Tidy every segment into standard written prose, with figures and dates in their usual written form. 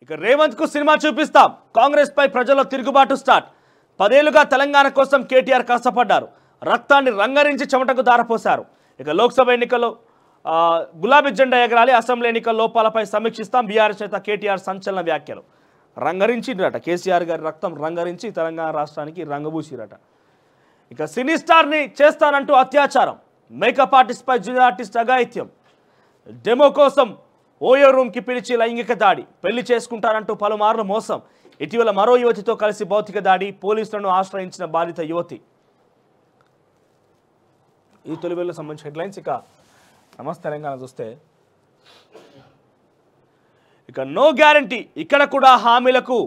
ఇక రేవంత్ కు సినిమా చూపిస్తాం. కాంగ్రెస్ పై ప్రజల్లో తిరుగుబాటు స్టార్ట్. 10 ఏళ్లుగా తెలంగాణ కోసం కేటీఆర్ కష్టపడ్డారు. రక్తాన్ని రంగరించి చెమటకు దారపోశారు. ఇక లోక్సభ ఎన్నికల్లో గులాబీ జెండా ఎగరాలి. అసెంబ్లీ ఎన్నికల లోపాలపై సమీక్షిస్తాం. బీఆర్ఎస్ నేత కేటీఆర్ సంచలన వ్యాఖ్యలు. రంగరించిరట కేసీఆర్ గారి రక్తం రంగరించి తెలంగాణ రాష్ట్రానికి రంగబూసిరట. ఇక సినీ స్టార్ని చేస్తానంటూ అత్యాచారం. మేకప్ ఆర్టిస్ట్పై జూనియర్ ఆర్టిస్ట్ అఘాయిత్యం. డెమో కోసం ఓయో రూమ్కి పిలిచి లైంగిక దాడి. పెళ్లి చేసుకుంటానంటూ పలుమార్లు మోసం. ఇటీవల మరో యువతితో కలిసి భౌతిక దాడి. పోలీసులను ఆశ్రయించిన బాధిత యువతి. ఈ తొలివేళకు సంబంధించిన హెడ్లైన్స్. ఇక నమస్తే తెలంగాణ చూస్తే ఇక నో గ్యారంటీ. ఇక్కడ కూడా హామీలకు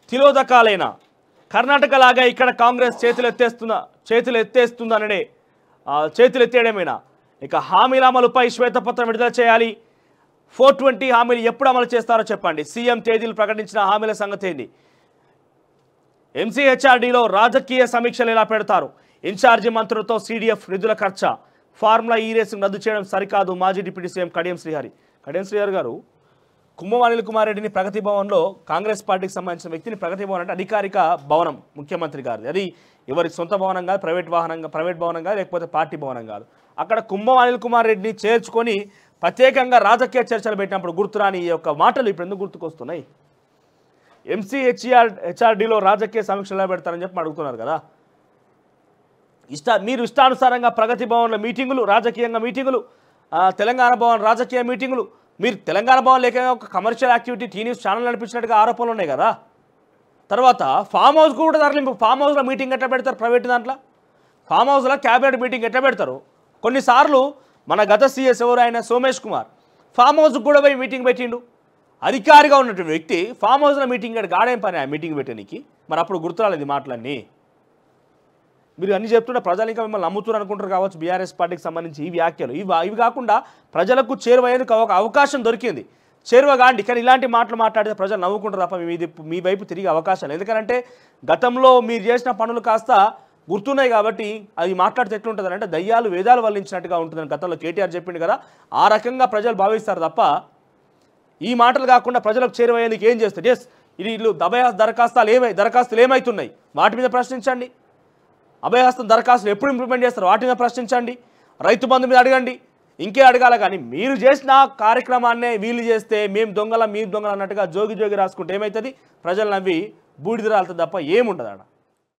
తిలోదకాలైన కర్ణాటక లాగా ఇక్కడ కాంగ్రెస్ చేతులెత్తేయడమేనా? ఇక హామీల అమలుపై శ్వేతపత్రం విడుదల చేయాలి. 420 హామీలు ఎప్పుడు అమలు చేస్తారో చెప్పండి. సీఎం తేదీలు ప్రకటించిన హామీల సంగతి ఏంటి? ఎంసీహెచ్ఆర్డీలో రాజకీయ సమీక్షలు ఎలా పెడతారు? ఇన్ఛార్జి మంత్రులతో సీడీఎఫ్ నిధుల ఖర్చా. ఫార్ములా ఈ రేసును రద్దు చేయడం సరికాదు. మాజీ డిప్యూటీ సీఎం కడియం శ్రీహరి గారు కుంభం అనిల్ కుమార్ రెడ్డిని ప్రగతి భవన్లో కాంగ్రెస్ పార్టీకి సంబంధించిన వ్యక్తిని ప్రగతి భవన్ అంటే అధికారిక భవనం ముఖ్యమంత్రి గారిది. అది ఎవరికి సొంత భవనం కాదు, ప్రైవేట్ భవనం కాదు, లేకపోతే పార్టీ భవనం కాదు. అక్కడ కుంభం అనిల్ కుమార్ రెడ్డిని చేర్చుకొని ప్రత్యేకంగా రాజకీయ చర్చలు పెట్టినప్పుడు గుర్తురాని ఈ యొక్క మాటలు ఇప్పుడు ఎందుకు గుర్తుకొస్తున్నాయి? ఎంసీహెచ్ఆర్డీలో రాజకీయ సమీక్షలు ఎలా పెడతారని చెప్పి అడుగుతున్నారు కదా. మీరు ఇష్టానుసారంగా ప్రగతి భవన్లో మీటింగులు, రాజకీయంగా మీటింగులు, తెలంగాణ భవన్ రాజకీయ మీటింగులు. మీరు తెలంగాణ భవన్ లేక ఒక commercial activity T News channel నడిపించినట్టుగా ఆరోపణలు ఉన్నాయి కదా. తర్వాత ఫామ్ హౌస్ కూడా తరలింపు. ఫామ్ హౌస్లో మీటింగ్ ఎట్లా పెడతారు? ప్రైవేట్ దాంట్లో ఫామ్ హౌస్లో క్యాబినెట్ మీటింగ్ ఎట్లా పెడతారు? కొన్నిసార్లు మన గత సీఎస్ ఎవరు ఆయన సోమేష్ కుమార్ ఫామ్ హౌస్కి కూడా పోయి మీటింగ్ పెట్టిండు. అధికారిగా ఉన్నటువంటి వ్యక్తి ఫామ్ హౌస్లో మీటింగ్ గాడేం పని ఆ మీటింగ్ పెట్టడానికి? మరి అప్పుడు గుర్తురాలేదు మాటలన్నీ. మీరు అన్ని చెప్తుంటే ప్రజలు ఇంకా మిమ్మల్ని నమ్ముతున్నారు అనుకుంటారు కావచ్చు. బీఆర్ఎస్ పార్టీకి సంబంధించి ఈ వ్యాఖ్యలు ఇవి కాకుండా ప్రజలకు చేరువయ్యేందుకు ఒక అవకాశం దొరికింది. చేరువగాండి. కానీ ఇలాంటి మాటలు మాట్లాడితే ప్రజలు నవ్వుకుంటారు తప్ప మీ వైపు తిరిగే అవకాశాలు. ఎందుకంటే గతంలో మీరు చేసిన పనులు కాస్త గుర్తున్నాయి కాబట్టి అది మాట్లాడితే ఎట్లుంటుంది అంటే దయ్యాలు వేదాలు వల్లించినట్టుగా ఉంటుందని గతంలో కేటీఆర్ చెప్పిండు కదా. ఆ రకంగా ప్రజలు భావిస్తారు తప్ప ఈ మాటలు కాకుండా ప్రజలకు చేరువయ్యేందుకు ఏం చేస్తారు? ఎస్ వీళ్ళు దరఖాస్తులు ఏమవుతున్నాయి వాటి మీద ప్రశ్నించండి. అభయహస్తం దరఖాస్తులు ఎప్పుడు ఇంప్లిమెంట్ చేస్తారు వాటి మీద ప్రశ్నించండి. రైతు బంధు మీద అడగండి. ఇంకే అడగాల. కానీ మీరు చేసిన కార్యక్రమాన్నే వీళ్ళు చేస్తే మేము దొంగల మీరు దొంగలు అన్నట్టుగా జోగి రాసుకుంటే ఏమవుతుంది? ప్రజలు నవ్వి బూడిద రాలుతుంది తప్ప ఏముండదు ఆడ.